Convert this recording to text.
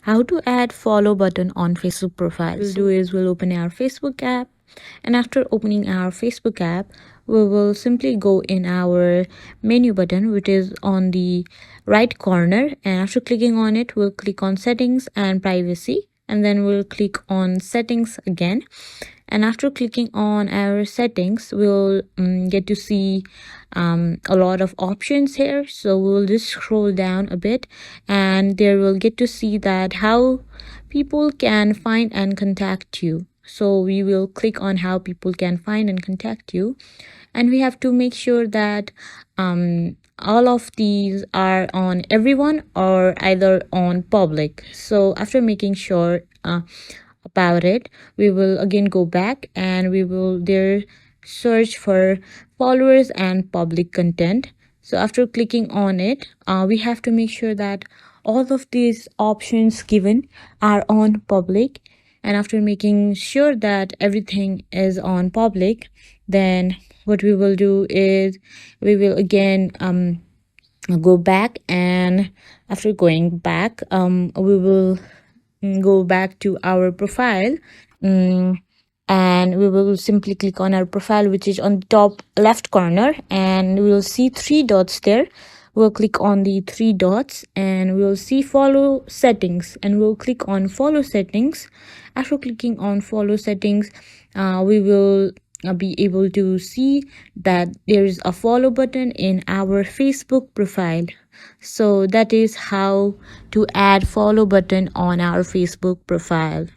How to add follow button on Facebook profile. We'll do is we'll open our Facebook app, and after opening our Facebook app, we will simply go in our menu button, which is on the right corner, and after clicking on it, we'll click on settings and privacy, and then we'll click on settings again. And after clicking on our settings, we'll get to see a lot of options here. So we'll just scroll down a bit, and there we'll get to see that how people can find and contact you. So we will click on how people can find and contact you, and we have to make sure that all of these are on everyone or either on public. So after making sure about it, we will again go back and we will there search for followers and public content. So after clicking on it, we have to make sure that all of these options given are on public, and after making sure that everything is on public, then what we will do is we will again go back, and after going back we will go back to our profile, and we will simply click on our profile, which is on the top left corner, and we will see three dots there. We'll click on the three dots and we'll see follow settings, and we'll click on follow settings. After clicking on follow settings, we will be able to see that there is a follow button in our Facebook profile. So that is how to add follow button on our Facebook profile.